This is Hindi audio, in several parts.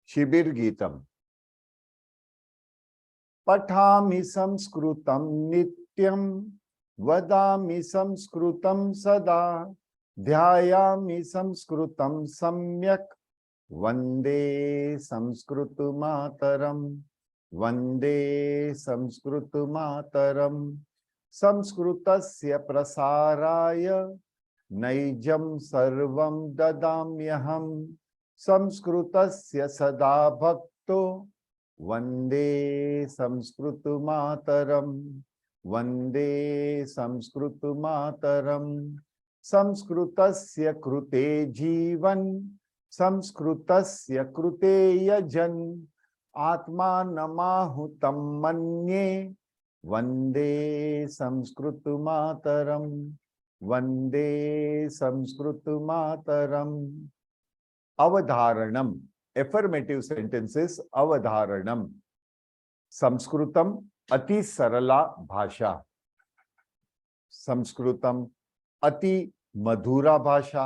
शिबिर गीतम। पठामि संस्कृतं नित्यं, वदामि संस्कृतं सदा, ध्यायामि संस्कृतं सम्यक्, वन्दे संस्कृत मातरम, वन्दे संस्कृत मातरम। संस्कृतस्य प्रसाराय नैजं सर्वं ददाम्यहम्, संस्कृतस्य सदा भक्तो वन्दे संस्कृत मातरम, वन्दे संस्कृत मातरम। संस्कृतस्य कृते जीवन, संस्कृतस्य कृते यजन, आत्मानमाहुतं मन्ये, वन्दे संस्कृत मातरम, वन्दे संस्कृत मातरम। अवधारणम, affirmative sentences, अवधारणम। संस्कृतम अति सरला भाषा, संस्कृतम अति मधुरा भाषा,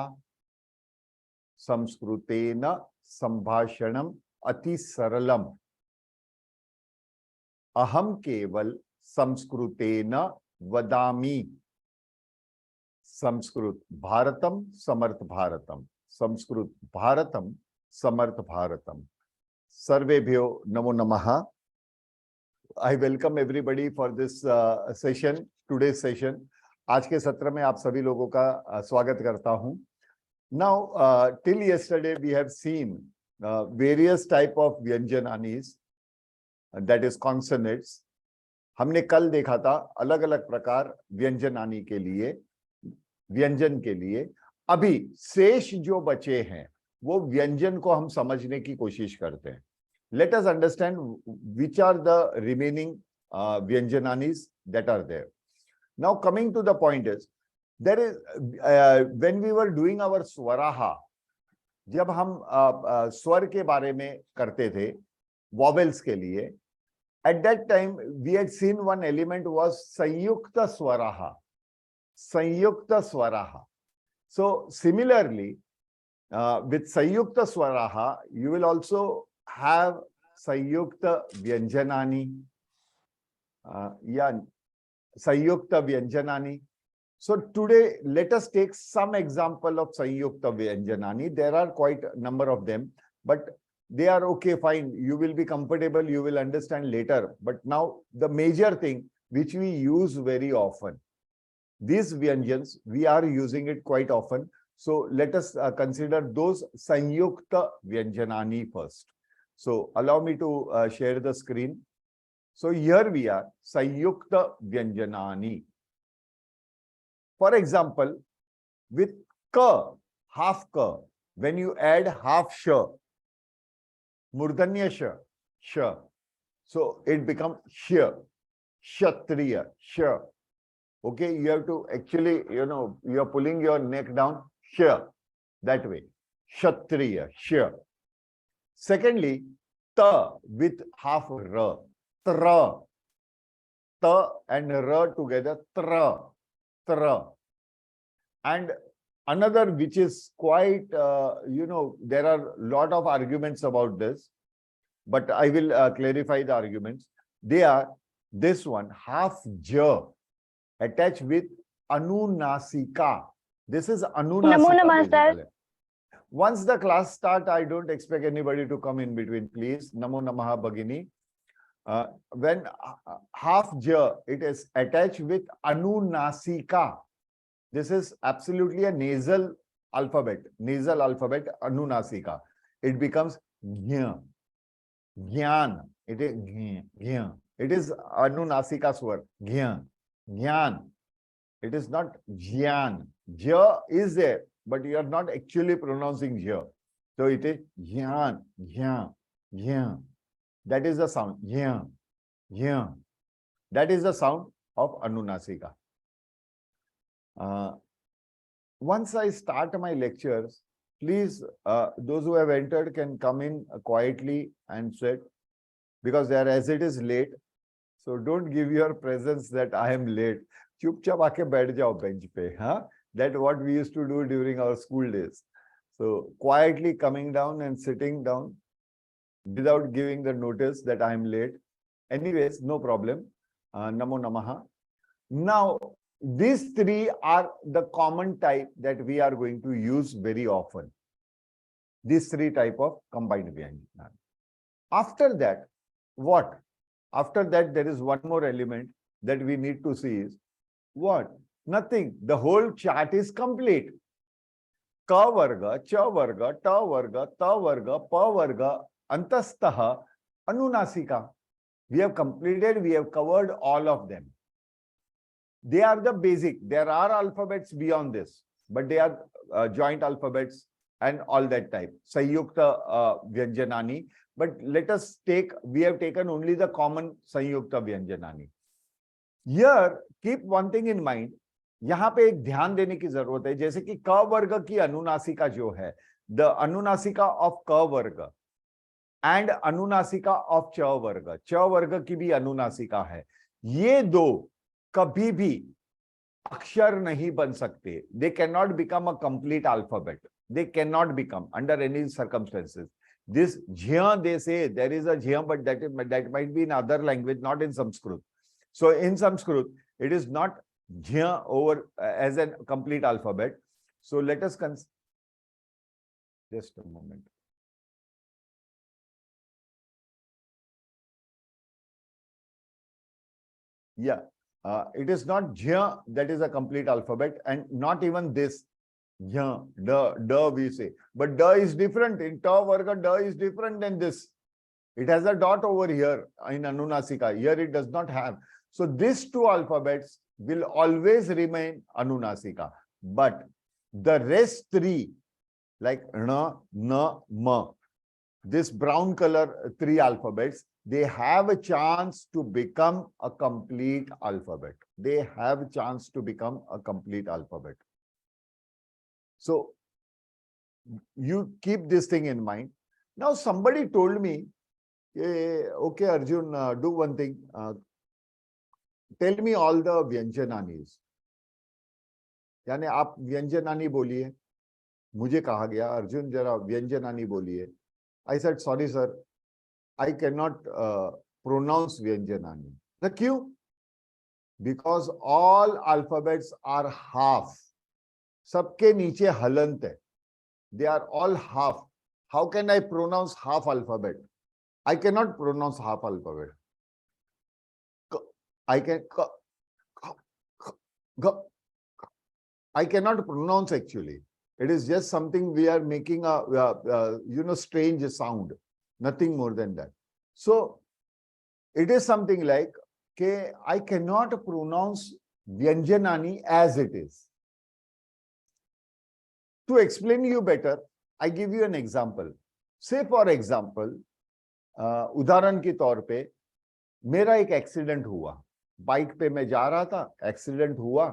संस्कृतेन संभाषणम अति सरलम, अहम केवल संस्कृतेन वदामि, संस्कृत भारतम समर्थ भारतम, संस्कृत भारतम समर्थ भारतम। सर्वेभ्यो नमो नमः। I welcome everybody for this session, today's session. आज के सत्र में आप सभी लोगों का स्वागत करता हूं। Now, till yesterday we have seen various type of व्यंजनानीस, that is consonants. हमने कल देखा था अलग अलग प्रकार व्यंजनानी के लिए, व्यंजन के लिए। अभी शेष जो बचे हैं वो व्यंजन को हम समझने की कोशिश करते हैं। Let us understand which are the remaining Vyanjananis that are there. Now coming to the point is, there is when we were doing our swaraha, जब हम स्वर के बारे में करते थे vowels के लिए, at that time we had seen one element was संयुक्त स्वराहा, संयुक्त स्वराहा. So similarly, with संयुक्त स्वराहा, you will also have संयुक्त व्यंजनानी, या संयुक्त व्यंजनानी. So today let us take some example of संयुक्त व्यंजनानी. There are quite a number of them, but they are okay, fine. You will be comfortable, you will understand later. But now the major thing which we use very often, these vyanjans, we are using it quite often. So let us consider those संयुक्त व्यंजनानी first. So allow me to share the screen. So here we are, संयुक्त व्यंजनानी. For example, with ka, half ka, when you add half sh, murdanya sh, so it becomes sh, kshatriya, sh. Okay, you have to actually, you are pulling your neck down, sh, that way, kshatriya, sh. Secondly, ta with half ra, tra, ta and ra together, tra, tra. And another which is quite, there are a lot of arguments about this, but I will clarify the arguments. They are this one, half ja, attached with anunasika. This is anunasika. Once the class start, I don't expect anybody to come in between, please. Namo Namaha Bhagini. When half ja, it is attached with anunasika. This is absolutely a nasal alphabet, anunasika. It becomes gyan, gyan. It is gyan. It is anunasika swar, gyan, gyan. It is not jyan. Ja is there, but you are not actually pronouncing ja. So it is gyan, gyan, gyan. That is the sound, gyan, gyan. That is the sound of anunasika. Once I start my lectures, please, those who have entered can come in quietly and sit, because they are, as it is late. So don't give your presence that I am late. Chupchap aake baith jao bench pe, huh? That's what we used to do during our school days. So quietly coming down and sitting down. without giving the notice that I am late. Anyways, no problem. Namo Namaha. Now, these three are the common type that we are going to use very often. These three type of combined Vyanjana. After that, what? After that, there is one more element that we need to see is what? Nothing. The whole chart is complete. Ka varga, cha varga, ta varga, ta varga, pa varga, antastha, anunasika. We have completed, we have covered all of them. They are the basic. There are alphabets beyond this, but they are joint alphabets and all that type. Sanyukta Vyanjanani. But let us take, we have taken only the common Sanyukta Vyanjanani. Here, keep one thing in mind. यहाँ पे एक ध्यान देने की जरूरत है, जैसे कि क वर्ग की अनुनासिका जो है, द अनुनासिका ऑफ क वर्ग एंड अनुनासिका ऑफ च वर्ग की भी अनुनासिका है. ये दो कभी भी अक्षर नहीं बन सकते. They cannot become a complete alphabet. They cannot become under any circumstances. This jha, they say there is a jha, but that might be in other language, not in Sanskrit. So in Sanskrit, it is not jha over as a complete alphabet. So let us just a moment. Yeah, it is not jha that is a complete alphabet, and not even this jha, da we say. But da is different. In ta varga, da is different than this. It has a dot over here in Anunasika. Here it does not have. So these two alphabets will always remain Anunasika. But the rest three, like na, na, ma, this brown color three alphabets, they have a chance to become a complete alphabet. They have a chance to become a complete alphabet. So you keep this thing in mind. Now somebody told me, okay, Arjun, do one thing. Tell me all the Vyanjananis. यानी आप व्यंजनानी बोलिए. मुझे कहा गया, अर्जुन जरा व्यंजनानी बोलिए. I said, sorry sir, I cannot pronounce Vyanjanani. The क्यों? Because all alphabets are half. सबके नीचे हलंत है. They are all half. How can I pronounce half alphabet? I cannot pronounce half alphabet. I cannot pronounce actually. It is just something we are making a strange sound. Nothing more than that. So it is something like, okay, I cannot pronounce Vyanjanani as it is. To explain you better, I give you an example. Say for example, उदाहरण के तौर पे मेरा एक एक्सीडेंट हुआ. बाइक पे मैं जा रहा था, एक्सीडेंट हुआ,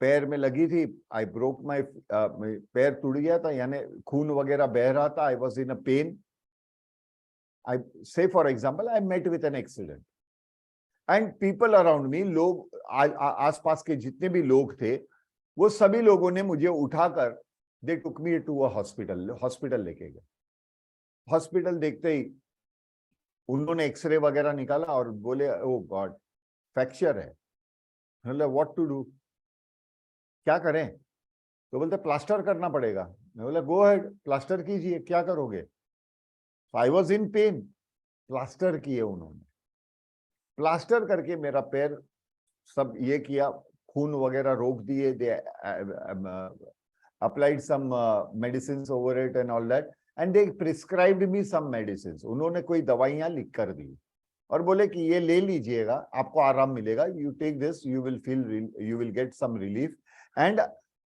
पैर में लगी थी. आई ब्रोक माई पैर टूट गया था, यानी खून वगैरह बह रहा था. I was in a pen. I say for example I met with an accident and people around me, लोग आसपास के जितने भी लोग थे, वो सभी लोगों ने मुझे उठाकर दे टुक मी टू अ हॉस्पिटल लेके गए. हॉस्पिटल देखते ही उन्होंने एक्सरे वगैरह निकाला और बोले, ओ गॉड, फ्रैक्चर है. मतलब व्हाट टू डू, क्या करें? तो बोलते प्लास्टर करना पड़ेगा. मैं बोला गो अहेड, प्लास्टर कीजिए, क्या करोगे? I was in pen. Plaster किए उन्होंने. प्लास्टर करके मेरा पैर सब ये किया, खून वगैरह रोक दिए. They applied some medicine over it and all that and they prescribed me some medicine. उन्होंने कोई दवाइयां लिख कर दी और बोले कि ये ले लीजिएगा, आपको आराम मिलेगा. You take this, you will get some relief and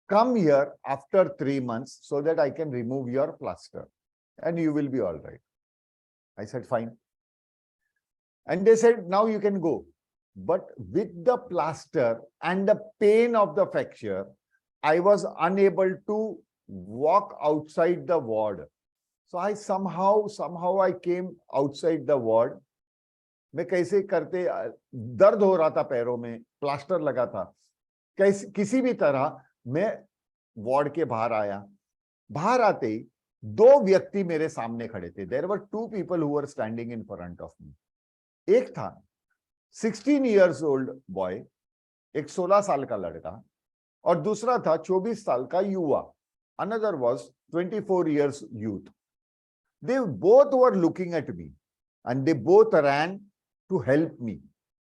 come here after 3 months so that I can remove your plaster and you will be all right. I said fine, and they said now you can go. But with the plaster and the pain of the fracture, I was unable to walk outside the ward. So I somehow I came outside the ward. मैं कैसे करते, दर्द हो रहा था पैरों में, प्लास्टर लगा था, किसी भी तरह मैं वार्ड के बाहर आया. बाहर आते ही दो व्यक्ति मेरे सामने खड़े थे। There were two people who were standing in front of me. एक था 16 years old बॉय, एक 16 साल का लड़का, और दूसरा था 24 साल का युवा। Another was 24 years youth. They both were looking at me and they both ran to help me.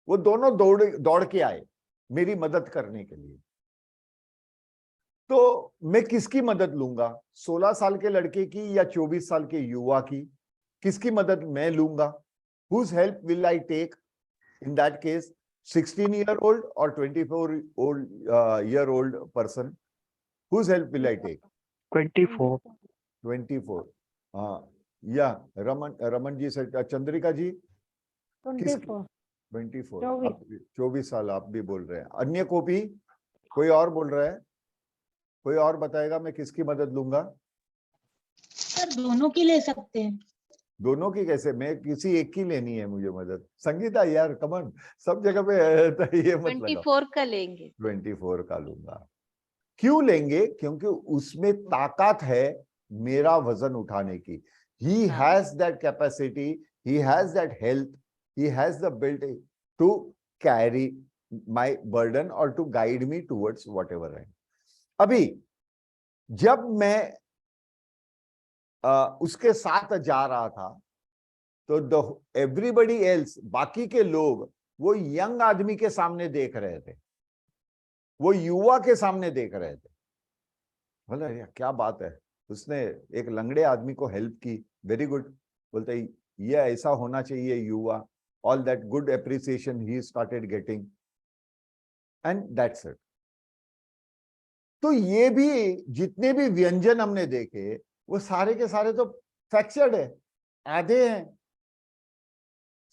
वो दोनों दौड़ के आए मेरी मदद करने के लिए। तो मैं किसकी मदद लूंगा? 16 साल के लड़के की या 24 साल के युवा की? किसकी मदद मैं लूंगा? Whose help will I take in that case? 16-year-old or 24-year-old person? Whose help will I take? 24. 24. या रमन जी से, चंद्रिका जी 24. 24। 24 साल आप भी बोल रहे हैं। अन्य को भी कोई और बोल रहा है? कोई और बताएगा मैं किसकी मदद लूंगा? सर दोनों की ले सकते हैं। दोनों की कैसे? मैं किसी एक की लेनी है मुझे मदद। संगीता यार कमन, सब जगह पे तो ये मत लगाओ। 24 का लेंगे। 24 का लूंगा। क्यों लेंगे? क्योंकि उसमें ताकत है मेरा वजन उठाने की। He has that capacity, he has that health, he has the ability to carry my burden or to guide me towards whatever I am. अभी जब मैं उसके साथ जा रहा था तो एवरीबडी एल्स, बाकी के लोग वो यंग आदमी के सामने देख रहे थे, वो युवा के सामने देख रहे थे। बोला यार क्या बात है, उसने एक लंगड़े आदमी को हेल्प की, वेरी गुड। बोलते ये ऐसा होना चाहिए युवा। All that good appreciation he started getting and that's it. तो ये भी जितने भी व्यंजन हमने देखे वो सारे के सारे तो फ्रैक्चर्ड है, आधे हैं,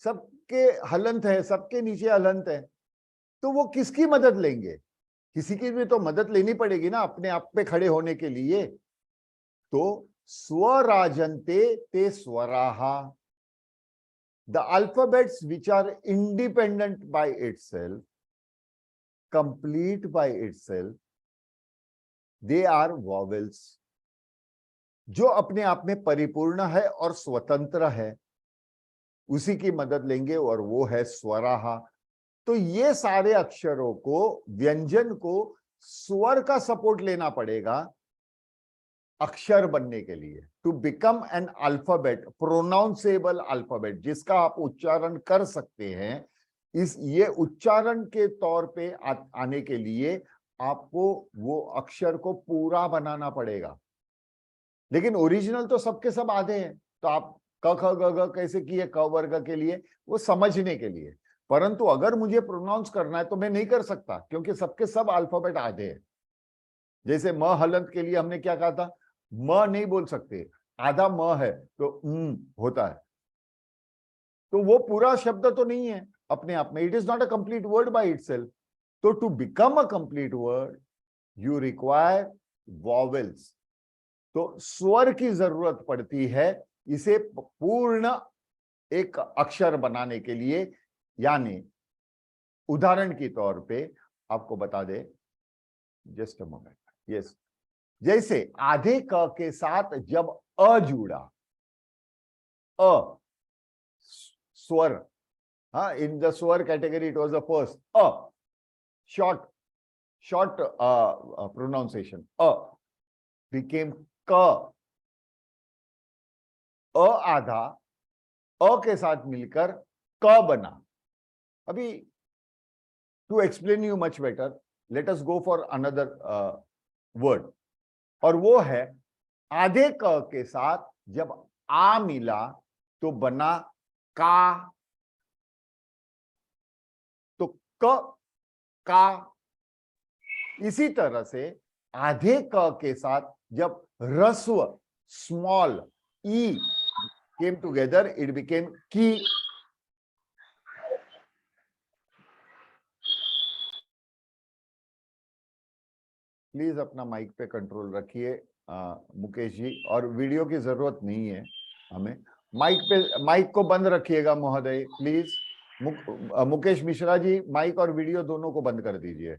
सबके हलंत है, सबके नीचे हलंत है। तो वो किसकी मदद लेंगे? किसी की भी तो मदद लेनी पड़ेगी ना अपने आप पे खड़े होने के लिए। तो स्वराजन्ते ते स्वराहा, the alphabets which are independent by itself, complete by itself, they are vowels. जो अपने आप में परिपूर्ण है और स्वतंत्र है उसी की मदद लेंगे और वो है स्वराहा। तो ये सारे अक्षरों को, व्यंजन को स्वर का सपोर्ट लेना पड़ेगा अक्षर बनने के लिए, to become an alphabet, pronounceable alphabet, जिसका आप उच्चारण कर सकते हैं। ये उच्चारण के तौर पे आने के लिए आपको वो अक्षर को पूरा बनाना पड़ेगा। लेकिन ओरिजिनल तो सबके सब आधे हैं। तो आप क ख ग घ कैसे किए क वर्ग के लिए, वो समझने के लिए। परंतु अगर मुझे प्रोनाउंस करना है तो मैं नहीं कर सकता, क्योंकि सबके सब अल्फाबेट आधे हैं। जैसे म हलंत के लिए हमने क्या कहा था? म नहीं बोल सकते, आधा म है तो होता है। तो वो पूरा शब्द तो नहीं है अपने आप में, it is not a complete word by itself. तो to become a complete word you require vowels. तो स्वर की जरूरत पड़ती है इसे पूर्ण एक अक्षर बनाने के लिए। यानी उदाहरण के तौर पे आपको बता दे, जस्ट अ मोमेंट, यस, जैसे आधे क के साथ जब अ जुड़ा, अ स्वर, हाँ, इन द स्वर category it was the first, a short pronunciation, became क। अ आधा अ के साथ मिलकर क बना। अभी to explain you much better, let us go for another word, और वो है आधे क के साथ जब आ मिला तो बना का। तो क का। इसी तरह से आधे क के साथ जब ह्रस्व small E came together, it became की। प्लीज अपना माइक पे कंट्रोल रखिए मुकेश जी, और वीडियो की जरूरत नहीं है हमें। माइक को बंद रखिएगा महोदय प्लीज। मुकेश मिश्रा जी, माइक और वीडियो दोनों को बंद कर दीजिए।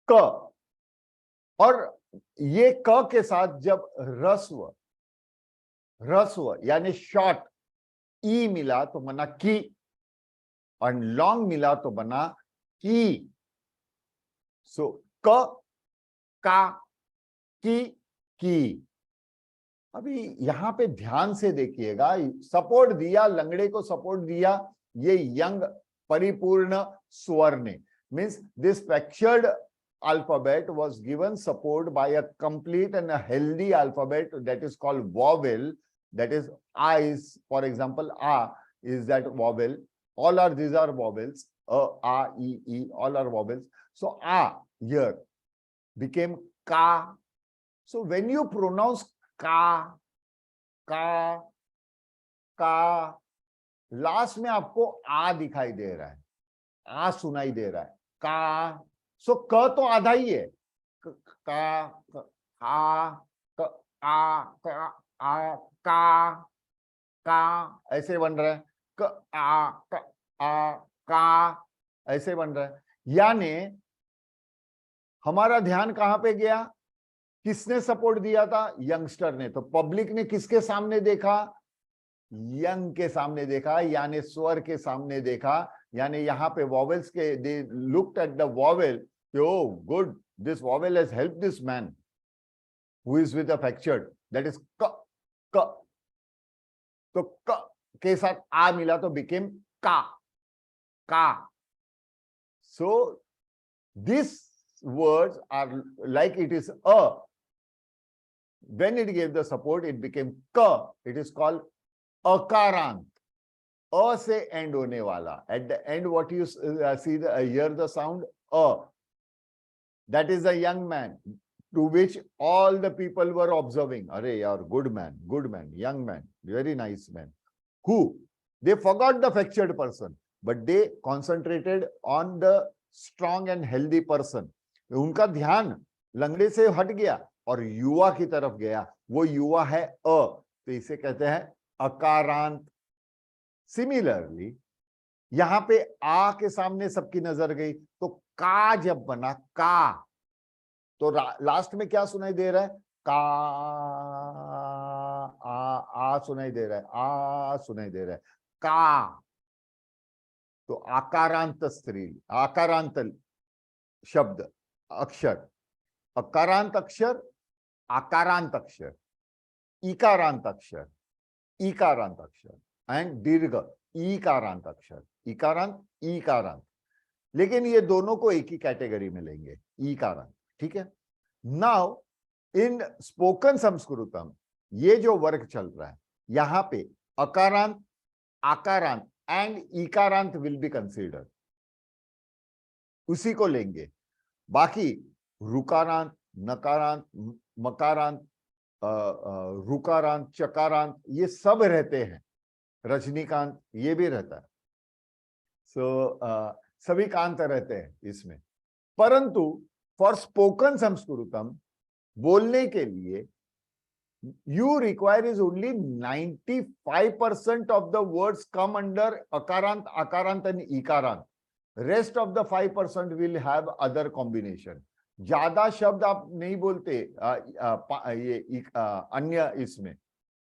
क और ये क के साथ जब ह्रस्व यानी शॉर्ट ई मिला तो बना की, और लॉन्ग मिला तो बना की। सो क, का, की। अभी यहां पे ध्यान से देखिएगा, सपोर्ट दिया, लंगड़े को सपोर्ट दिया ये यंग परिपूर्ण स्वर ने, means this fractured alphabet was given support by a complete and a healthy alphabet that is called vowel, that is a is, for example, a is that vowel, all are these are vowels, a, e, all are vowels. So a here became ka. So when you pronounce ka, last में आपको आ दिखाई दे रहा है, आ सुनाई दे रहा है, का। सो क तो आधा ही है, का ऐसे बन रहा है, का ऐसे बन रहा है। यानी हमारा ध्यान कहां पे गया, किसने सपोर्ट दिया था, यंगस्टर ने। तो पब्लिक ने किसके सामने देखा, यंग के सामने देखा, यानी स्वर के सामने देखा। यानी यहाँ पे वॉवेल्स के, they looked at the vowel, oh good, this vowel has help this man who is with a fractured, that is क। तो क के साथ आ मिला तो बिकेम का। So this words are like it is a, when it gave the support it became ka, it is called akarant, a से end होने वाला, at the end what you see hear the sound a, that is a young man to which all the people were observing, are yaar, good man, young man, very nice man, who they forgot the fractured person but they concentrated on the strong and healthy person. उनका ध्यान लंगड़े से हट गया और युवा की तरफ गया, वो युवा है अ, तो इसे कहते हैं अकारांत। सिमिलरली यहां पे आ के सामने सबकी नजर गई तो का जब बना का, तो लास्ट में क्या सुनाई दे रहा है, का, आ सुनाई दे रहा है, आ सुनाई दे रहा है, का। तो आकारांत स्त्री, आकारांत शब्द अक्षर, अकारांत अक्षर, आकारांत अक्षर, इकारांत अक्षर, ईकारांत अक्षर एंड दीर्घ ईकारांत अक्षर, इकारांत ईकारांत। लेकिन ये दोनों को एक ही कैटेगरी में लेंगे, ईकारांत, ठीक है। नाउ इन स्पोकन संस्कृतम ये जो वर्ग चल रहा है, यहां पे अकारांत, आकारांत एंड ईकारांत विल बी कंसीडर्ड, उसी को लेंगे। बाकी रुकारांत, नकारांत, मकारांत, रुकारांत, चकारांत ये सब रहते हैं, रजनीकांत ये भी रहता है। सभी कांत रहते हैं इसमें, परंतु फॉर स्पोकन संस्कृतम बोलने के लिए you require is only 95% of the words come under akarant, akarant and ikarant. Rest of the 5% will have other combination. ज्यादा शब्द आप नहीं बोलते ये अन्य, इसमें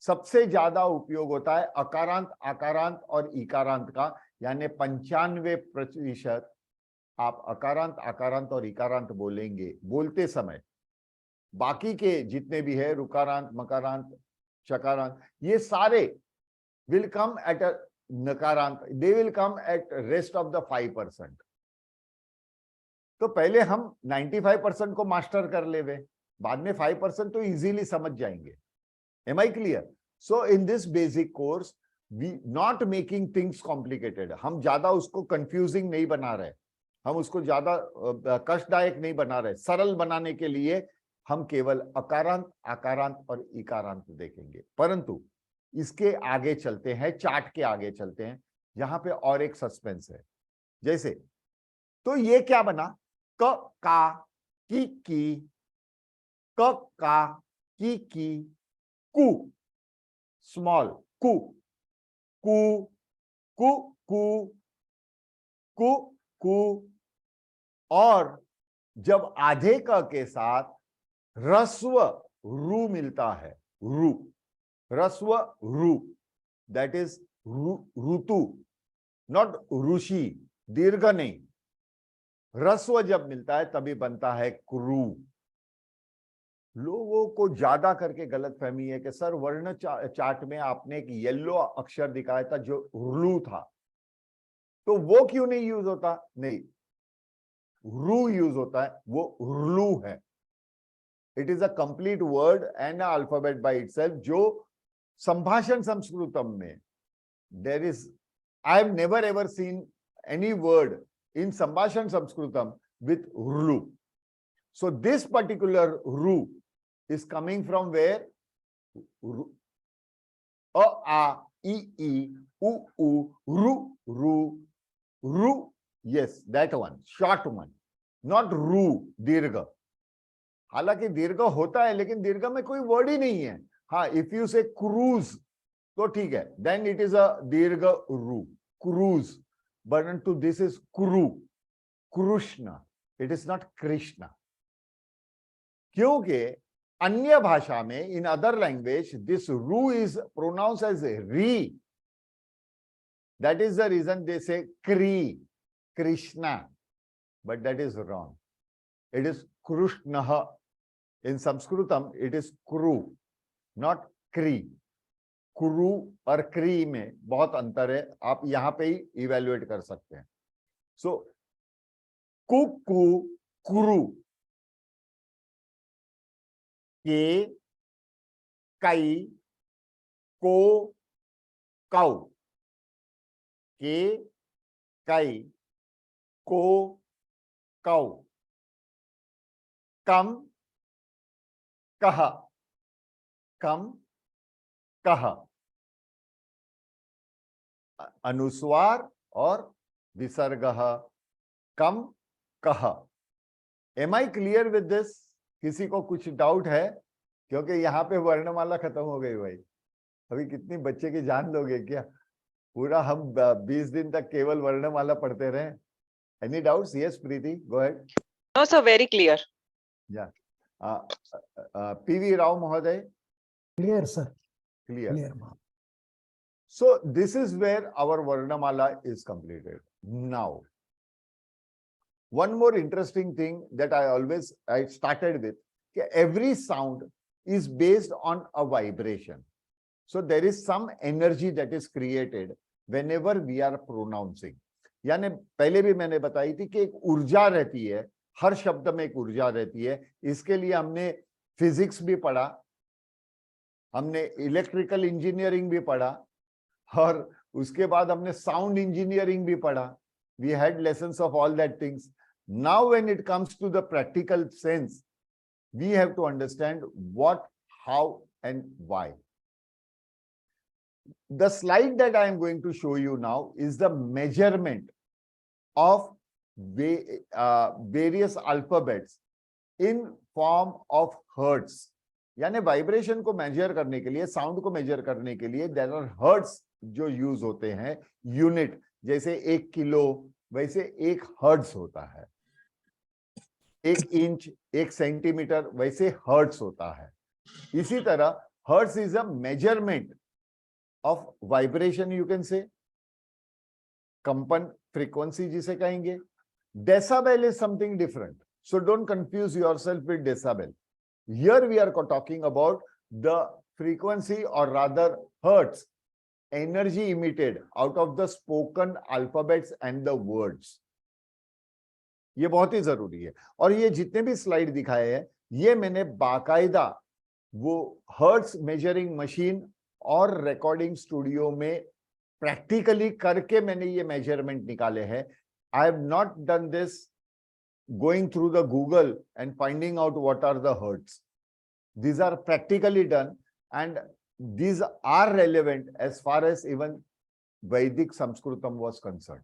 सबसे ज्यादा उपयोग होता है अकारांत, आकारांत और इकारांत का, यानी 95% आप अकारांत, आकारांत और इकारांत बोलेंगे बोलते समय। बाकी के जितने भी है रुकारांत, मकारांत, चकारांत, ये सारे विल कम एट अ नकारांत, they will come at rest of the 5%। तो पहले हम 95% को मास्टर कर लेवे, बाद में 5% तो इजीली समझ जाएंगे। Am I clear? So in this basic course we not making things complicated, हम ज्यादा उसको कंफ्यूजिंग नहीं बना रहे, हम उसको ज्यादा कष्टदायक नहीं बना रहे, सरल बनाने के लिए हम केवल अकारांत, आकारांत और इकारांत देखेंगे। परंतु इसके आगे चलते हैं, चार्ट के आगे चलते हैं, जहां पे और एक सस्पेंस है। जैसे तो ये क्या बना, क का की, क का की, कु स्मॉल, कु कु कु कु कु कु, और जब आधे क के साथ ह्रस्व रू मिलता है, रू, ह्रस्व रू, दैट इज ऋतु, नॉट ऋषि, दीर्घ नहीं। ह्रस्व जब मिलता है तभी बनता है क्रू। लोगों को ज्यादा करके गलतफहमी है कि सर वर्ण चार्ट में आपने एक येलो अक्षर दिखाया था जो रू था, तो वो क्यों नहीं यूज होता? नहीं, रू यूज होता है, वो रू है। It is a complete word and alphabet by itself, जो संभाषण संस्कृतम में there is, I have never ever seen any word in Sambhashan Sanskritam with Ru. So this particular Ru is coming from where? A, I, I, U, Ru, Ru, Ru. Yes, that one, short one, not Ru, दीर्घ। हालांकि दीर्घ होता है लेकिन दीर्घ में कोई वर्ड ही नहीं है। हाँ, इफ यू से क्रूज तो ठीक है, देन इट इज अ दीर्घ रू, क्रूज। परंतु दिस इज क्रू, Krishna, it is not Krishna. क्योंकि अन्य भाषा में, इन अदर लैंग्वेज, दिस रू इज प्रोनाउंस एज री, that is the reason they say क्री, Krishna, but that is wrong, it is Krishna. In Sanskritam it is क्रू, नॉट क्री। क्रू और क्री में बहुत अंतर है, आप यहां पे ही इवेल्युएट कर सकते हैं। सो कुकु, कुरु, के, कई, को, कौ, के, कई, को, कौ, कम, कह, कम, कह, अनुस्वार और विसर्ग, कम, कह। Am I clear with this? किसी को कुछ डाउट है? क्योंकि यहाँ पे वर्णमाला खत्म हो गई भाई। अभी कितनी बच्चे की जान लोगे क्या? पूरा हम 20 दिन तक केवल वर्णमाला पढ़ते रहे। Any doubts? Yes Preeti, go ahead. No sir, very clear. या पीवी राव महोदय? Clear, sir. Clear. Clear, ma'am. So this is where our Varnamala is completed. Now, one more interesting thing that I started with, every sound is based on a vibration. So there is some energy that is created whenever we are pronouncing. यानी पहले भी मैंने बताई थी कि एक ऊर्जा रहती है, हर शब्द में एक ऊर्जा रहती है। इसके लिए हमने फिजिक्स भी पढ़ा, हमने इलेक्ट्रिकल इंजीनियरिंग भी पढ़ा, और उसके बाद हमने साउंड इंजीनियरिंग भी पढ़ा। We had lessons of all that things. Now when it comes to the practical sense, we have to understand what, how and why. The slide that I am going to show you now is the measurement of various alphabets in form of hertz. यानी वाइब्रेशन को मेजर करने के लिए, साउंड को मेजर करने के लिए देयर आर हर्ट्ज जो यूज होते हैं, यूनिट। जैसे 1 किलो, वैसे 1 हर्ट्ज होता है। 1 इंच, 1 सेंटीमीटर, वैसे हर्ट्ज होता है। इसी तरह hertz is a measurement of vibration, you can say कंपन फ्रीक्वेंसी जिसे कहेंगे। Decibel is something different, so don't confuse yourself with decibel. Here we are talking about the frequency, or rather hertz, energy emitted out of the spoken alphabets and the words. ये बहुत ही जरूरी है। और ये जितने भी स्लाइड दिखाए हैं, ये मैंने बाकायदा वो हर्ट्ज मेजरिंग मशीन और रिकॉर्डिंग स्टूडियो में प्रैक्टिकली करके मैंने ये मेजरमेंट निकाले हैं। I have not done this going through the Google and finding out what are the hertz. These are practically done, and these are relevant as far as even Vedic Sanskritam was concerned.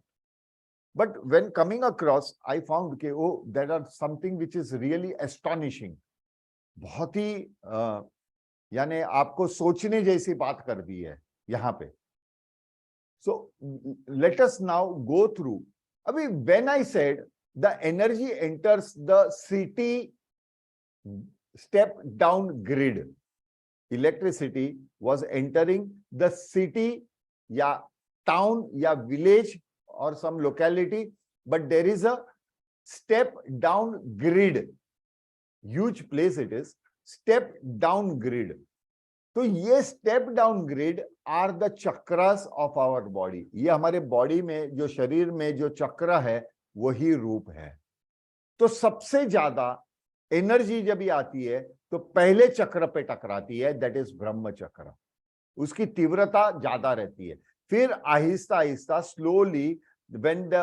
But when coming across, I found that oh, there are something which is really astonishing. बहुत ही यानी आपको सोचने जैसी बात कर दी है यहाँ पे. So let us now go through. अभी when I said the energy enters the step down grid. Electricity was entering the city, या town, या village or some locality, but there is a step down grid. Huge place it is. Step down grid. तो ये step down grid are the chakras of our body. ये हमारे बॉडी में जो शरीर में जो चक्र है वही रूप है. तो सबसे ज्यादा एनर्जी जब ये आती है तो पहले चक्र पे टकराती है, दैट इज ब्रह्म चक्र. उसकी तीव्रता ज्यादा रहती है. फिर आहिस्ता आहिस्ता slowly when the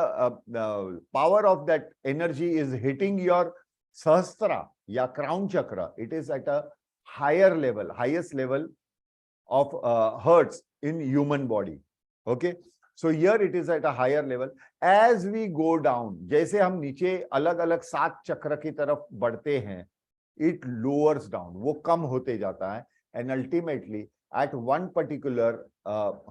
power of that energy is hitting your सहस्त्रा या crown chakra, it is at a higher level, highest level of hertz in human body. Okay, so here it is at a higher level. As we go down, जैसे हम नीचे अलग अलग 7 चक्र की तरफ बढ़ते हैं, it lowers down, वो कम होते जाता है, and ultimately at one particular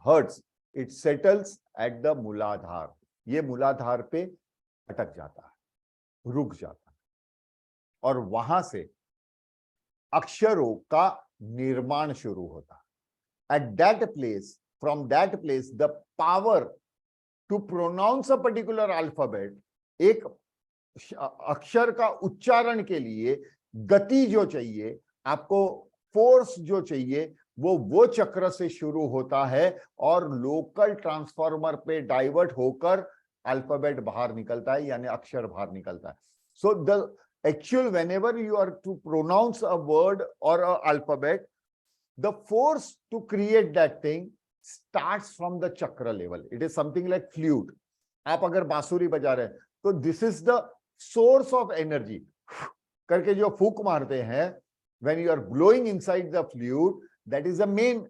hertz it settles at the मूलाधार. ये मूलाधार पे अटक जाता है, रुक जाता है, और वहां से अक्षरों का निर्माण शुरू होता है. At that place, from that place the power to pronounce a particular alphabet, एक अक्षर का उच्चारण के लिए गति जो चाहिए, आपको फोर्स जो चाहिए, वो चक्र से शुरू होता है और लोकल ट्रांसफॉर्मर पे डाइवर्ट होकर अल्फाबेट बाहर निकलता है, यानी अक्षर बाहर निकलता है. So the actual, whenever you are to pronounce a word or a alphabet, the force to create that thing starts from the chakra level. It is something like flute. आप अगर बांसुरी बजा रहे हैं तो this is the source of energy. करके जो फूक मारते हैं, when you are blowing inside the flute, that is the main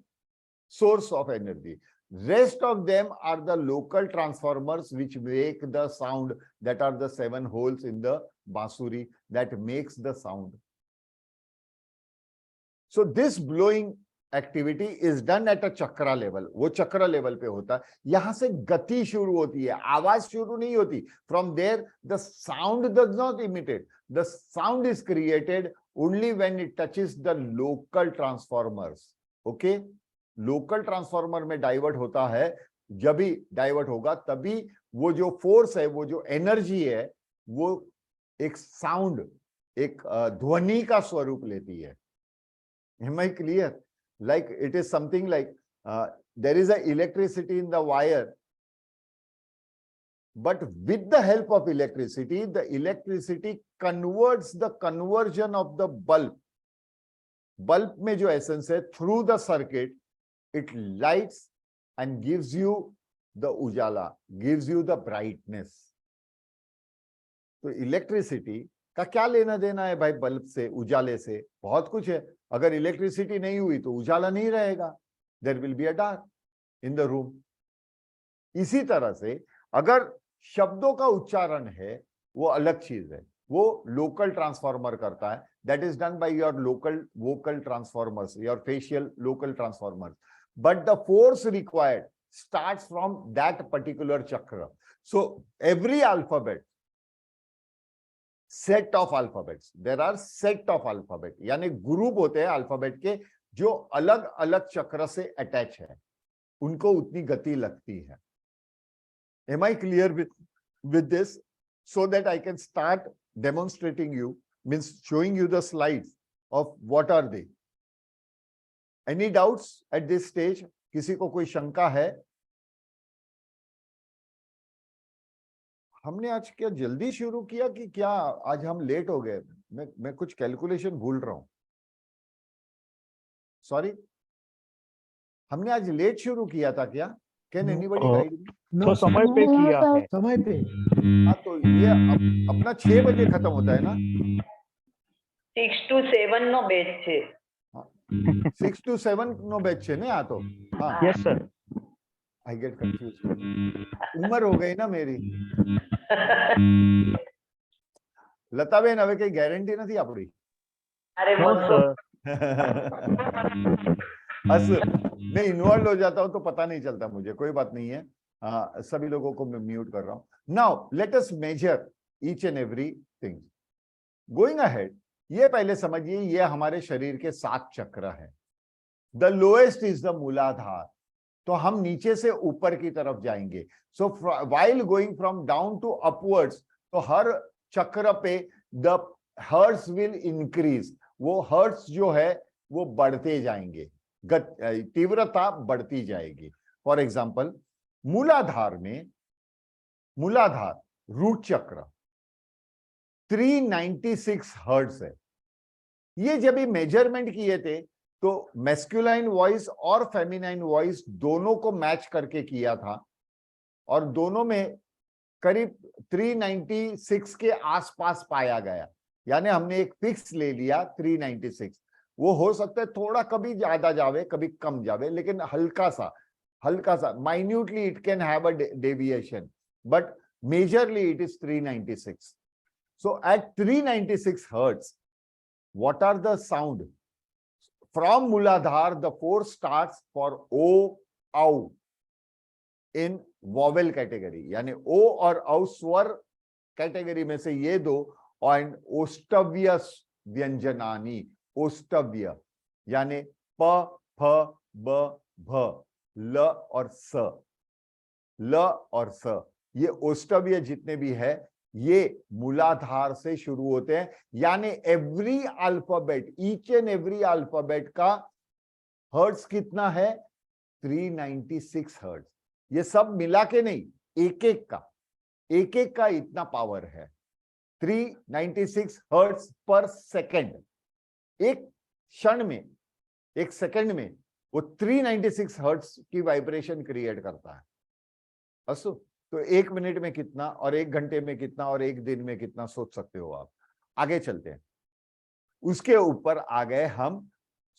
source of energy. Rest of them are the local transformers which make the sound, that are the 7 holes in the bansuri that makes the sound. So this blowing activity is done at a chakra level. वो चक्र लेवल पे होता है. यहां से गति शुरू होती है, आवाज शुरू नहीं होती. From there the sound does not imitate. The sound is created only when it touches the local transformers. Okay, local transformer में डाइवर्ट होता है. जब भी डाइवर्ट होगा तभी वो जो फोर्स है, वो जो एनर्जी है, वो एक साउंड, एक ध्वनि का स्वरूप लेती है. Am I clear? Like it is something like there is a electricity in the wire, but with the help of electricity, the electricity converts the conversion of the bulb. Bulb में जो essence है, through the circuit, it lights and gives you the ujala, gives you the brightness. तो इलेक्ट्रिसिटी का क्या लेना देना है भाई बल्ब से, उजाले से? बहुत कुछ है. अगर इलेक्ट्रिसिटी नहीं हुई तो उजाला नहीं रहेगा. There will be a dark in the room. इसी तरह से अगर शब्दों का उच्चारण है, वो अलग चीज है, वो लोकल ट्रांसफॉर्मर करता है. That is done by your local vocal transformers, your facial local transformers. But the force required starts from that particular chakra. So every alphabet, set of alphabets, there are set of alphabet, यानी ग्रुप होते हैं अल्फाबेट के जो अलग अलग चक्र से अटैच है, उनको उतनी गति लगती है. Am I clear with this? So that I can start demonstrating you, means showing you the slides of what are they. Any doubts at this stage? किसी को कोई शंका है? हमने आज क्या जल्दी शुरू किया कि क्या आज हम लेट हो गए? मैं कुछ कैलकुलेशन भूल रहा हूं. सॉरी, हमने आज लेट शुरू किया था क्या? Can anybody guide me? तो समय पे किया है. समय पे. हाँ, तो ये अपना 6 बजे खत्म होता है ना? 6 to 7 નો બેચ છે. 6 to 7 નો બેચ છે ને? આ તો हाँ, yes sir. I get confuse. उम्र हो गई ना मेरी. લતાબેન, હવે કઈ ગેરંટી નથી આપણી. અરે नो બોલો. सर. बस मैं इन्वॉल्व हो जाता हूं तो पता नहीं चलता मुझे. कोई बात नहीं है. सभी लोगों को मैं म्यूट कर रहा हूं. Now let us measure each and everything. Going ahead, ये पहले समझिए, ये हमारे शरीर के 7 चक्र हैं। द लोएस्ट इज द मूलाधार, तो हम नीचे से ऊपर की तरफ जाएंगे। So while going from down to upwards, तो हर चक्र पे द हर्ट्स विल इंक्रीज, वो हर्ट्स जो है वो बढ़ते जाएंगे, तीव्रता बढ़ती जाएगी। फॉर एग्जाम्पल, मूलाधार में, मूलाधार रूट चक्र 396 हर्ट्ज है। ये जब भी मेजरमेंट किए थे तो मैस्कुलाइन वॉइस और फेमिनाइन वॉइस दोनों को मैच करके किया था, और दोनों में करीब 396 के आसपास पाया गया। यानी हमने एक फिक्स ले लिया 396। वो हो सकता है थोड़ा कभी ज्यादा जावे कभी कम जावे, लेकिन हल्का सा minutely it can have a deviation, but majorly it is 396। So at 396 hertz, what are the sound? From Muladhar, the 4 starts for O, Au in vowel category. यानी O और औ स्वर कैटेगरी में से ये दो, और ओष्टव्य व्यंजनानी, ओष्टव्य यानी प, फ, ब, भ, ल और स, ल और स, ये ओष्टव्य जितने भी है ये मूलाधार से शुरू होते हैं। यानी every alphabet, each and every alphabet का हर्ट्ज कितना है? 396 हर्ट्ज। ये सब मिला के नहीं, एक एक का इतना पावर है। 396 हर्ट्ज पर सेकेंड, एक क्षण में, एक सेकेंड में वो 396 हर्ट्ज की वाइब्रेशन क्रिएट करता है। अस्तु, तो 1 मिनट में कितना, और 1 घंटे में कितना, और 1 दिन में कितना, सोच सकते हो आप। आगे चलते हैं, उसके ऊपर आ गए हम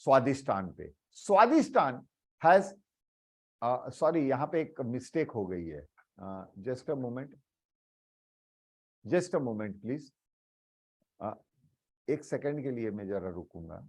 स्वादिष्टान पे। स्वादिष्टान हैज, सॉरी यहाँ पे एक मिस्टेक हो गई है, just a moment please, 1 second के लिए मैं जरा रुकूंगा।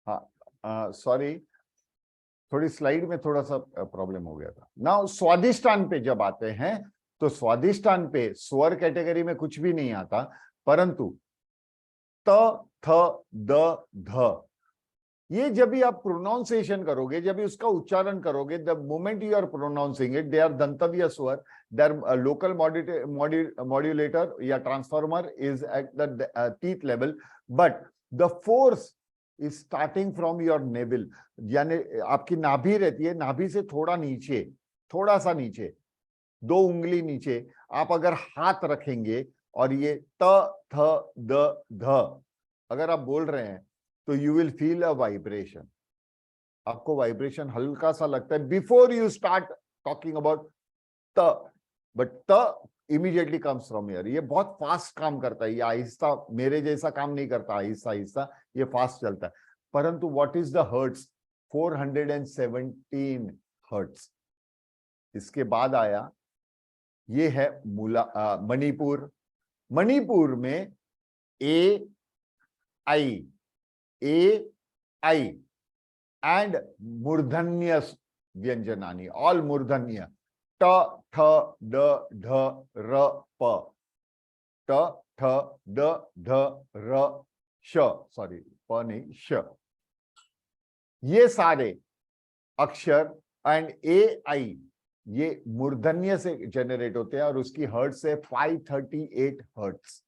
हाँ, सॉरी, थोड़ी स्लाइड में थोड़ा सा प्रॉब्लम हो गया था। नाउ स्वादिष्टान पे जब आते हैं, तो स्वादिष्टान पे स्वर कैटेगरी में कुछ भी नहीं आता, परंतु त, थ, द, ध, ये जब भी आप प्रोनाउंसिएशन करोगे, जब भी उसका उच्चारण करोगे, the moment you are pronouncing it, they are दंतव्य स्वर, देयर लोकल मॉड्यूलेटर या transformer is at the teeth level, but the force is starting from your navel, यानी आपकी नाभि रहती है, नाभि से थोड़ा नीचे, थोड़ा सा नीचे, 2 उंगली नीचे आप अगर हाथ रखेंगे और ये त, थ, द, ध अगर आप बोल रहे हैं, तो you will feel a vibration. आपको वाइब्रेशन हल्का सा लगता है before you start talking about त, बट त इमीडिएटली कम्स फ्रॉम हियर। ये बहुत फास्ट काम करता है, ये आहिस्ता मेरे जैसा काम नहीं करता, आहिस्ता आहिस्ता ये फास्ट चलता है। परंतु what is the hertz? 417 hertz. इसके बाद आया, ये है मणिपुर। मणिपुर में ए आई एंड मूर्धन्य व्यंजनानी, ऑल मूर्धन्य, ट, ठ, ड, ढ, र, प, ट, ठ, ड, ढ, र, श, सॉरी प नहीं, श, ये सारे अक्षर एंड ए आई ये मूर्धन्य से जनरेट होते हैं, और उसकी हर्ट्ज है 538 हर्ट्ज।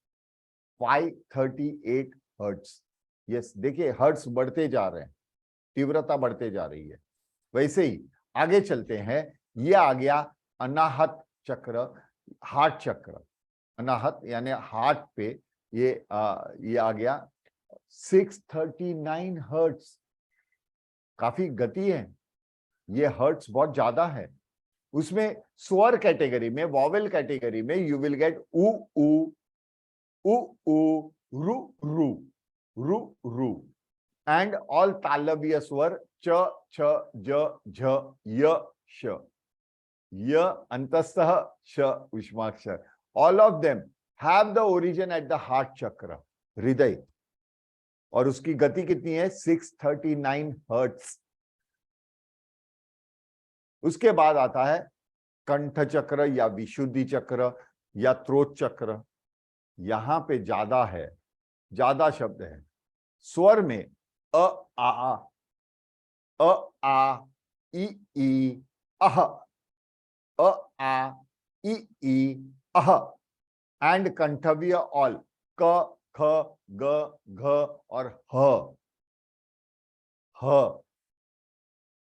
538 हर्ट्ज। यस, देखिए हर्ट्ज बढ़ते जा रहे हैं, तीव्रता बढ़ते जा रही है। वैसे ही आगे चलते हैं, ये आ गया अनाहत चक्र, हार्ट चक्र। अनाहत यानी हार्ट पे ये आ गया, 639 हर्ट्ज, काफी गति है, ये हर्ट्ज बहुत ज्यादा है। उसमें स्वर कैटेगरी में, वॉवेल कैटेगरी में यू विल गेट उ उ रु रू, रू रू, एंड ऑल तालव्य स्वर च छ ज झ य श, य अंतस्थः श उष्माक्षर, all of them have the origin at the heart chakra, हृदय, और उसकी गति कितनी है 639 हर्ट्ज। उसके बाद आता है कंठ चक्र या विशुद्धि चक्र या त्रोत चक्र, यहां पे ज्यादा है, ज्यादा शब्द है। स्वर में अ आ ई अह, अ आ ई अह, एंड कंठव्य ऑल क ख ग घ और ह।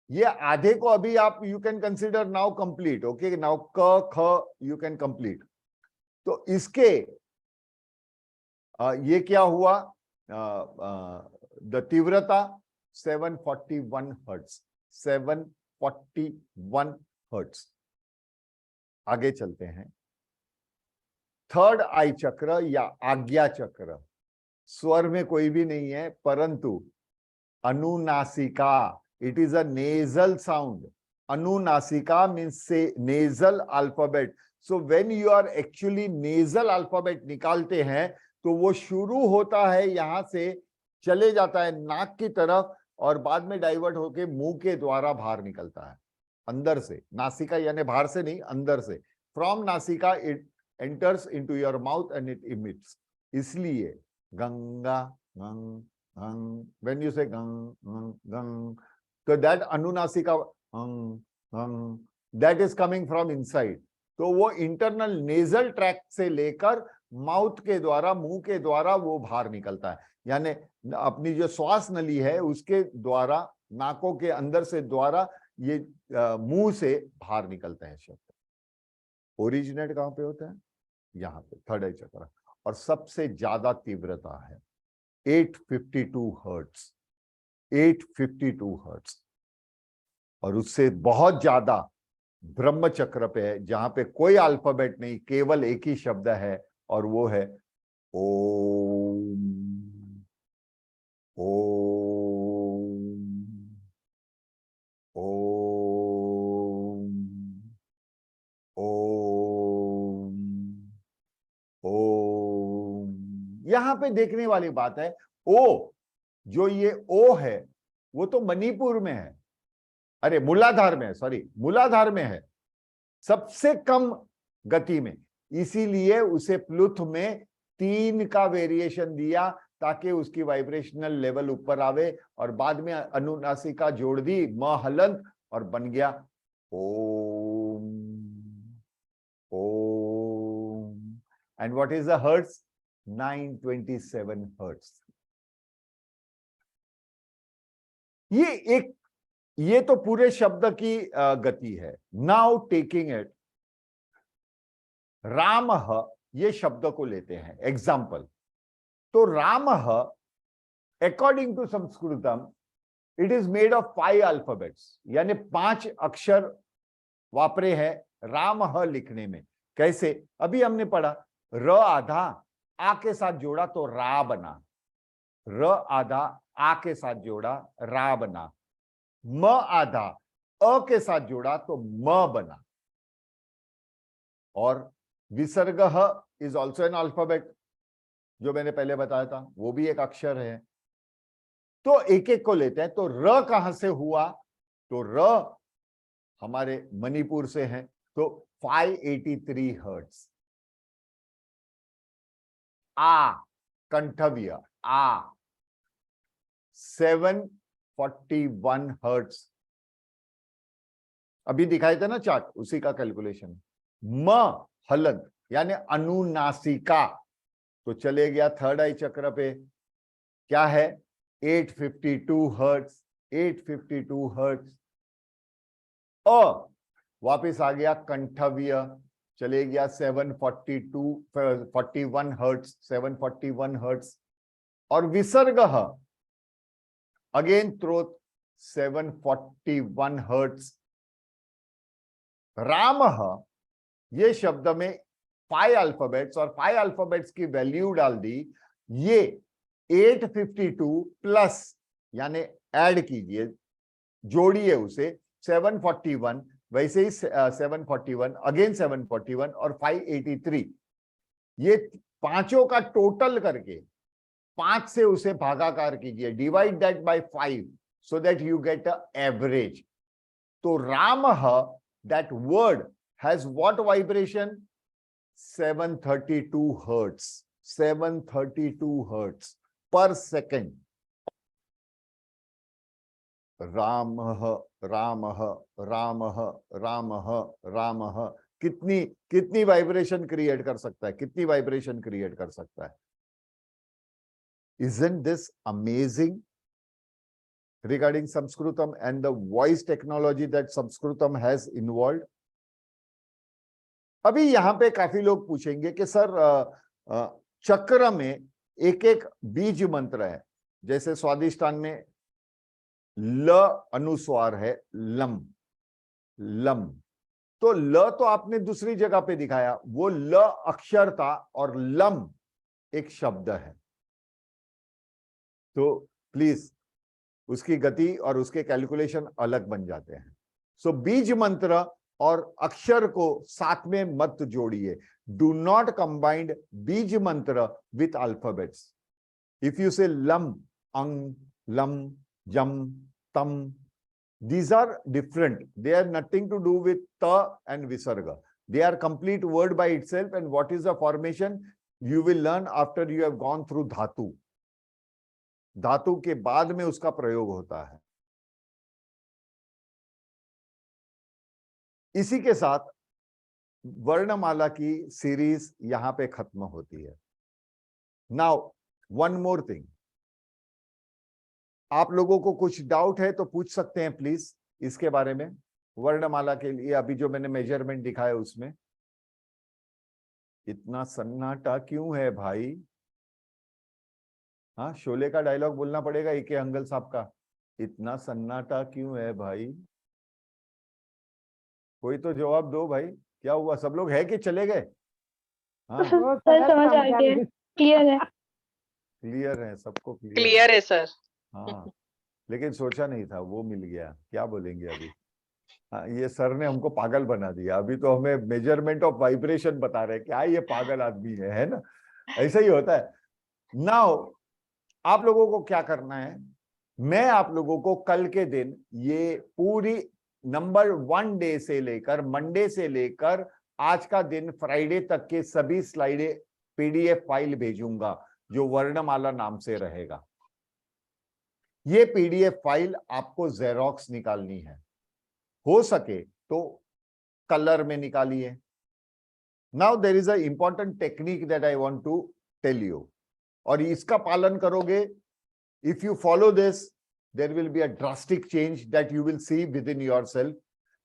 ये आधे को अभी आप you can consider now complete, okay, now क ख यू कैन कंप्लीट। तो इसके ये क्या हुआ, द तीव्रता 741 हर्ट्ज, 741 हर्ट्ज। आगे चलते हैं। थर्ड आई चक्र या आज्ञा चक्र, स्वर में कोई भी नहीं है परंतु अनुनासिका, it is a nasal sound. अनुनासिका means say nasal alphabet. So when you are actually nasal alphabet निकालते हैं तो वो शुरू होता है यहां से, चले जाता है नाक की तरफ और बाद में डाइवर्ट होके मुंह के द्वारा बाहर निकलता है, अंदर से। नासिका यानी बाहर से नहीं, अंदर से। फ्रॉम नासिका it enters into your mouth and it emits. इसलिए गंगा गंग गंग, when you say गंग गंग गंग, तो that अनुनासिका Gang Gang, that is coming from inside। तो वो इंटरनल नेजल ट्रैक से लेकर माउथ के द्वारा, मुंह के द्वारा वो बाहर निकलता है, यानी अपनी जो श्वास नली है उसके द्वारा, नाकों के अंदर से द्वारा ये मुंह से बाहर निकलते हैं शब्द। ओरिजिनेट कहां पे होता है, यहां पे थर्ड आई चक्र, और सबसे ज्यादा तीव्रता है 852 हर्ट्ज, 852 हर्ट्ज। और उससे बहुत ज्यादा ब्रह्म चक्र पे है, जहां पे कोई अल्फाबेट नहीं, केवल एक ही शब्द है और वो है ओम। ओम ओम ओम ओम। यहां पे देखने वाली बात है, ओ, जो ये ओ है वो तो मणिपुर में है, अरे मूलाधार में है, सॉरी मूलाधार में है, सबसे कम गति में, इसीलिए उसे प्लुथ में 3 का वेरिएशन दिया ताकि उसकी वाइब्रेशनल लेवल ऊपर आवे, और बाद में अनुनासिका जोड़ दी म हलंत और बन गया Om. Om. And what is the hertz, 927 hertz. ये तो पूरे शब्द की गति है। नाउ टेकिंग इट, रामः, ये शब्द को लेते हैं एग्जाम्पल। तो रामः according to Sanskritam it is made of 5 alphabets, यानी 5 अक्षर वापरे हैं रामः लिखने में। कैसे, अभी हमने पढ़ा, र आधा आ के साथ जोड़ा तो रा बना, र आधा आ के साथ जोड़ा रा बना, म आधा अ के साथ जोड़ा तो म बना, और विसर्ग इज ऑल्सो एन अल्फाबेट, जो मैंने पहले बताया था, वो भी एक अक्षर है। तो एक एक को लेते हैं। तो र कहां से हुआ, तो र हमारे मणिपुर से है, तो 583 हर्ट्ज। आ, कंठव्य आ, 741 हर्ट्ज। अभी दिखाए थे ना चार्ट, उसी का कैलकुलेशन। म हलंत यानी अनुनासिका, तो चले गया थर्ड आई चक्र पे, क्या है 852 हर्ट्ज, 852 हर्ट्ज। अ वापिस आ गया कंठव्य, चले गया 741 हर्ट्ज, 741 हर्ट्ज। और विसर्ग अगेन थ्रोट 741 हर्ट्ज। राम ये शब्द में 5 अल्फाबेट्स और 5 अल्फाबेट्स की वैल्यू डाल दी, ये 852 प्लस यानी ऐड कीजिए, जोड़िए उसे 741, वैसे ही 741 अगेन 741 और 583, ये पांचों का टोटल करके 5 से उसे भागाकार कीजिए, divide that by 5 so that you get a average. तो Ram that word has what vibration? 732 hertz, 732 hertz per second. Ram Ram Ram Ram Ram कितनी वाइब्रेशन क्रिएट कर सकता है, कितनी वाइब्रेशन क्रिएट कर सकता है? Isn't this amazing regarding Sanskritam and the voice technology that Sanskritam has involved? अभी यहां पे काफी लोग पूछेंगे कि सर चक्र में एक एक बीज मंत्र है, जैसे स्वादिष्टान में ल अनुस्वार है, लम लम, तो ल तो आपने दूसरी जगह पे दिखाया, वो ल अक्षर था और लम एक शब्द है। तो प्लीज उसकी गति और उसके कैलकुलेशन अलग बन जाते हैं। सो बीज मंत्र और अक्षर को साथ में मत जोड़िए। डू नॉट कंबाइंड बीज मंत्र विथ अल्फाबेट्स। इफ यू से लम, अंग, लम, जम, तम, these are different. They are nothing to do with ta and visarga. They are complete word by itself, and what is the formation you will learn after you have gone through dhatu. धातु के बाद में उसका प्रयोग होता है। इसी के साथ वर्णमाला की सीरीज यहां पे खत्म होती है। नाउ वन मोर थिंग, आप लोगों को कुछ डाउट है तो पूछ सकते हैं प्लीज इसके बारे में। वर्णमाला के लिए अभी जो मैंने मेजरमेंट दिखाया उसमें इतना सन्नाटा क्यों है भाई? हाँ, शोले का डायलॉग बोलना पड़ेगा ए के अंगल साहब का, इतना सन्नाटा क्यों है भाई? कोई तो जवाब दो भाई, क्या हुआ? सब लोग है कि चले गए? हाँ सर समझ आ गया, क्लियर है। क्लियर है, सबको क्लियर है सर। हाँ, लेकिन सोचा नहीं था, वो मिल गया। क्या बोलेंगे अभी? हाँ, ये सर ने हमको पागल बना दिया। अभी तो हमें मेजरमेंट ऑफ वाइब्रेशन बता रहे हैं। क्या ये पागल आदमी है ना? ऐसा ही होता है। नाउ आप लोगों को क्या करना है, मैं आप लोगों को कल के दिन ये पूरी नंबर 1 डे से लेकर मंडे से लेकर आज का दिन फ्राइडे तक के सभी स्लाइडें पीडीएफ फाइल भेजूंगा जो वर्णमाला नाम से रहेगा। ये पीडीएफ फाइल आपको जेरोक्स निकालनी है, हो सके तो कलर में निकालिए। Now there is a important technique that I want to tell you, और इसका पालन करोगे, if you follow this, there will be a drastic change that you will see within yourself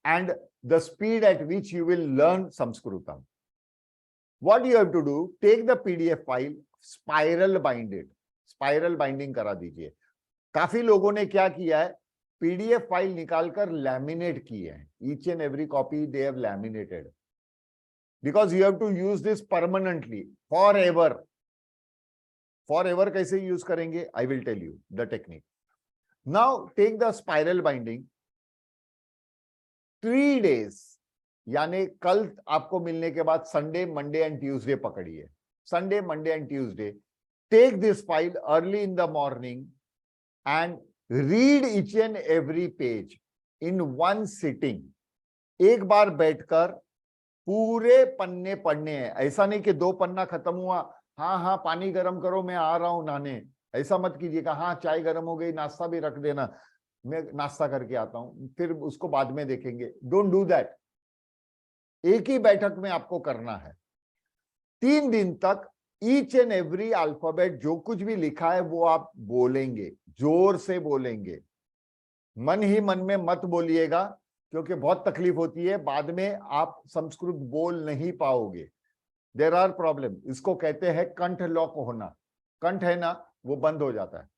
and the speed at which you will learn Sanskritam. What you have to do, take the PDF file, spiral bind it, spiral binding करा दीजिए। काफी लोगों ने क्या किया है, PDF फाइल निकालकर लैमिनेट की है। Each and every copy they have laminated because you have to use this permanently, forever. Forever कैसे यूज करेंगे? I will tell you the technique. Now take the spiral binding, 3 days, यानी कल आपको मिलने के बाद संडे, मंडे एंड ट्यूसडे पकड़िए। Sunday, Monday and Tuesday take this file early in the morning and read each and every page in 1 sitting. एक बार बैठकर पूरे पन्ने पढ़ने हैं। ऐसा नहीं कि 2 पन्ना खत्म हुआ, हाँ पानी गर्म करो मैं आ रहा हूं नहाने, ऐसा मत कीजिएगा। हाँ चाय गर्म हो गई, नाश्ता भी रख देना, मैं नाश्ता करके आता हूं, फिर उसको बाद में देखेंगे। Don't do that. एक ही बैठक में आपको करना है। 3 दिन तक ईच एंड एवरी अल्फाबेट जो कुछ भी लिखा है वो आप बोलेंगे, जोर से बोलेंगे। मन ही मन में मत बोलिएगा क्योंकि बहुत तकलीफ होती है, बाद में आप संस्कृत बोल नहीं पाओगे। There are problem. इसको कहते हैं कंठ लॉक होना। कंठ है ना, वो बंद हो जाता है,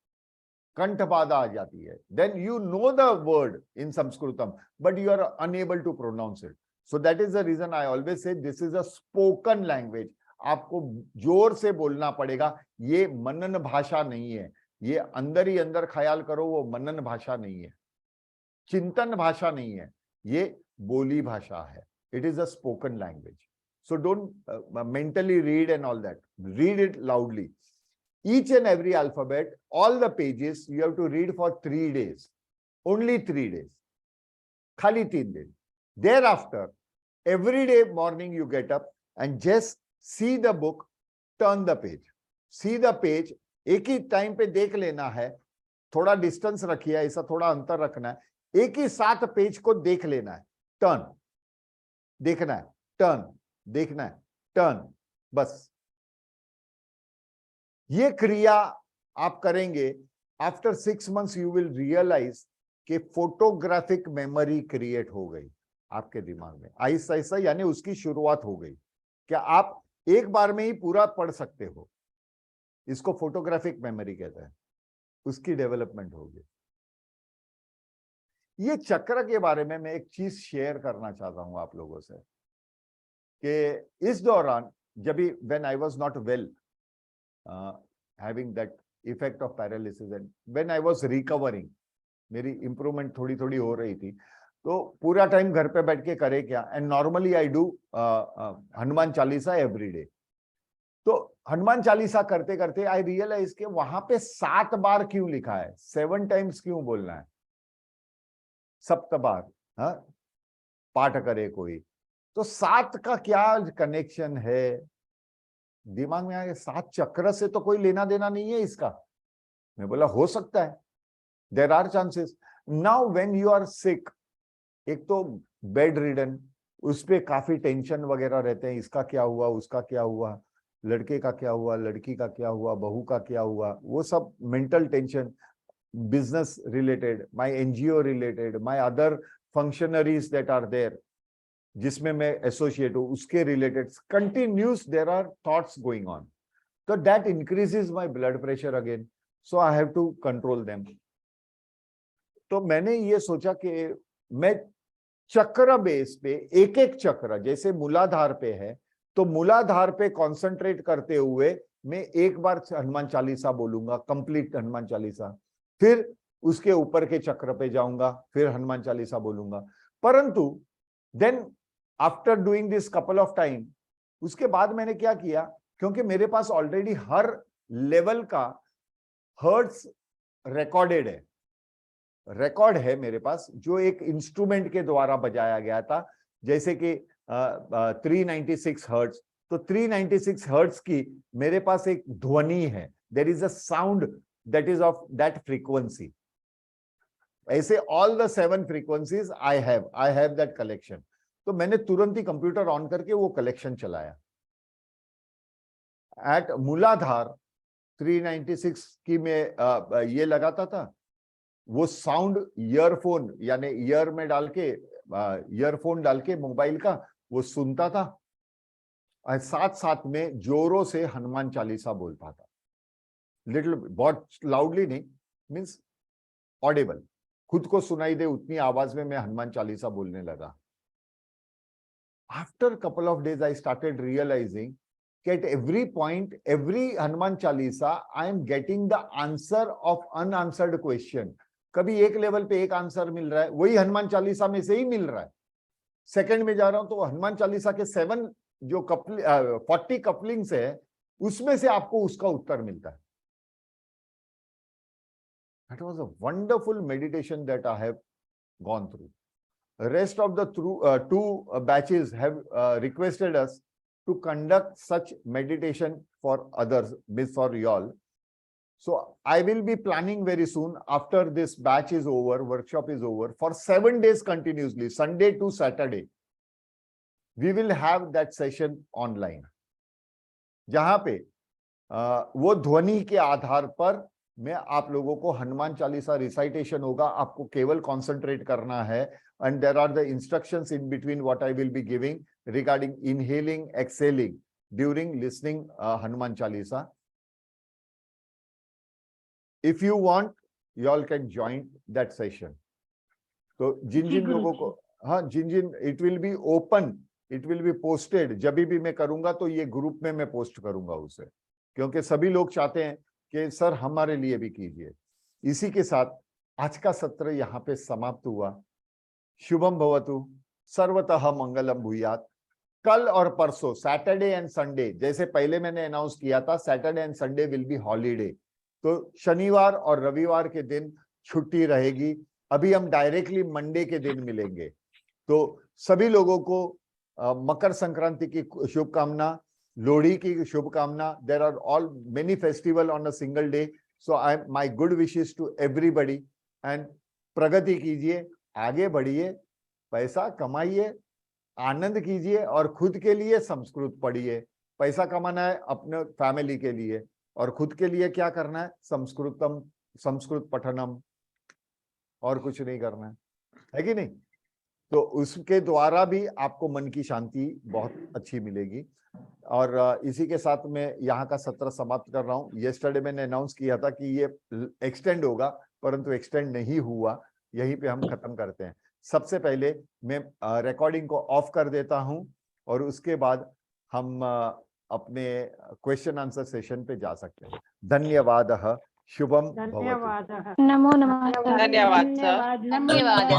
कंठ बाधा आ जाती है. Then you know the word in Sanskritam but you are unable to pronounce it. So that is the reason I always say this is a spoken language. आपको जोर से बोलना पड़ेगा. ये मनन भाषा नहीं है, ये अंदर ही अंदर ख्याल करो, वो मनन भाषा नहीं है, चिंतन भाषा नहीं है, ये बोली भाषा है. It is a spoken language. So don't mentally read and all that. Read it loudly. Each and every alphabet, all the pages, you have to read for 3 days. Only 3 days. Khali 3 days. Thereafter, every day morning you get up and just see the book, turn the page. See the page. एक ही टाइम पे देख लेना है. थोड़ा डिस्टेंस रखिए, ऐसा थोड़ा अंतर रखना है. एक ही साथ पेज को देख लेना है. टर्न देखना है, टर्न देखना है, टर्न. बस ये क्रिया आप करेंगे. After 6 months you will realise कि फोटोग्राफिक मेमोरी क्रिएट हो गई आपके दिमाग में. ऐसा ऐसा यानी उसकी शुरुआत हो गई. क्या आप एक बार में ही पूरा पढ़ सकते हो? इसको फोटोग्राफिक मेमोरी कहते हैं. उसकी डेवलपमेंट होगी. ये चक्र के बारे में मैं एक चीज शेयर करना चाहता हूं आप लोगों से कि इस दौरान जब भी when I was not well, having that effect of paralysis, and when I was recovering, मेरी इंप्रूवमेंट थोड़ी थोड़ी हो रही थी, तो पूरा टाइम घर पे बैठ के करे क्या. And normally I do Hanuman Chalisa every day. तो हनुमान चालीसा करते करते आई रियलाइज के वहां पे 7 बार क्यों लिखा है, 7 times क्यों बोलना है, 7 बार. हाँ, पाठ करे कोई तो 7 का क्या कनेक्शन है. दिमाग में आया 7 चक्र से तो कोई लेना देना नहीं है इसका. मैं बोला हो सकता है, there are chances. Now when you are sick, एक तो बेड रिडन, उस पे काफी टेंशन वगैरह रहते हैं. इसका क्या हुआ, उसका क्या हुआ, लड़के का क्या हुआ, लड़की का क्या हुआ, बहू का क्या हुआ, वो सब mental tension. Business related, my NGO related, my other functionaries that are there, जिसमें मैं एसोसिएट हूं, उसके related continuous there are thoughts going on. तो that increases my blood pressure again. So I have to control them. तो मैंने ये सोचा कि मैं चक्र बेस पे एक एक चक्र, जैसे मूलाधार पे है तो मूलाधार पे कंसंट्रेट करते हुए मैं एक बार हनुमान चालीसा बोलूंगा, कंप्लीट हनुमान चालीसा. फिर उसके ऊपर के चक्र पे जाऊंगा, फिर हनुमान चालीसा बोलूंगा. परंतु then after doing this couple of time, उसके बाद मैंने क्या किया, क्योंकि मेरे पास ऑलरेडी हर लेवल का हर्ट्स रिकॉर्डेड है, रिकॉर्ड है मेरे पास, जो एक इंस्ट्रूमेंट के द्वारा बजाया गया था. जैसे कि 396 हर्ट्स, तो 396 हर्ट्स की मेरे पास एक ध्वनि है. There is a sound that is of that frequency. ऐसे all the 7 frequencies I have that collection. तो मैंने तुरंत ही कंप्यूटर ऑन करके वो कलेक्शन चलाया. एट मूलाधार 396 की मैं ये लगाता था, वो साउंड ईयरफोन यानी ईयर में डाल के, ईयरफोन डाल के मोबाइल का वो सुनता था, और साथ साथ में जोरों से हनुमान चालीसा बोलता था. लिटिल, बहुत लाउडली नहीं, मीन्स ऑडिबल, खुद को सुनाई दे उतनी आवाज में मैं हनुमान चालीसा बोलने लगा. After couple of days I started realising at every point, every Hanuman Chalisa, I am getting the answer of unanswered question. कभी एक लेवल पे एक आंसर मिल रहा है, वही हनुमान चालीसा में से ही मिल रहा है. सेकंड में जा रहा हूं तो हनुमान चालीसा के 7 जो 40 कपलिंग्स है, उसमें से आपको उसका उत्तर मिलता है. That was a wonderful meditation that I have gone through. Rest of the 2 batches have requested us to conduct such meditation for others, for y'all. So I will be planning very soon, after this batch is over, workshop is over, for 7 days continuously, Sunday to Saturday, we will have that session online. जहां पे वो ध्वनि के आधार पर मैं आप लोगों को हनुमान चालीसा रिसाइटेशन होगा. आपको केवल कॉन्सेंट्रेट करना है. And there are the instructions in between what I will be giving regarding inhaling, exhaling during listening Hanuman Chalisa. if you want, you all can join that session. तो जिन जिन लोगों को, हाँ जिन जिन, it will be open, it will be posted. जब भी मैं करूंगा तो ये ग्रुप में मैं पोस्ट करूंगा उसे, क्योंकि सभी लोग चाहते हैं कि सर हमारे लिए भी कीजिए। इसी के साथ आज का सत्र यहाँ पे समाप्त हुआ। शुभम भवतु, सर्वतः मंगलम भूयात। कल और परसों सैटरडे एंड संडे, जैसे पहले मैंने अनाउंस किया था, Saturday and Sunday will be holiday. तो शनिवार और रविवार के दिन छुट्टी रहेगी। अभी हम डायरेक्टली मंडे के दिन मिलेंगे। तो सभी लोगों को मकर संक्रांति की शुभकामना, लोहड़ी की शुभकामना। There are all many festival on a single day, so I my good wishes to everybody. And प्रगति कीजिए, आगे बढ़िए, पैसा कमाइए, आनंद कीजिए और खुद के लिए संस्कृत पढ़िए। पैसा कमाना है अपने फैमिली के लिए और खुद के लिए क्या करना है? संस्कृत पठनम, और कुछ नहीं करना है कि नहीं? तो उसके द्वारा भी आपको मन की शांति बहुत अच्छी मिलेगी। और इसी के साथ मैं यहाँ का सत्र समाप्त कर रहा हूँ। येस्टरडे मैंने अनाउंस किया था कि ये एक्सटेंड होगा, परंतु एक्सटेंड नहीं हुआ। यहीं पे हम खत्म करते हैं। सबसे पहले मैं रिकॉर्डिंग को ऑफ कर देता हूं और उसके बाद हम अपने क्वेश्चन आंसर सेशन पे जा सकते हैं। धन्यवादः। शुभम भवतु। नमो नमः। धन्यवाद सर। धन्यवाद।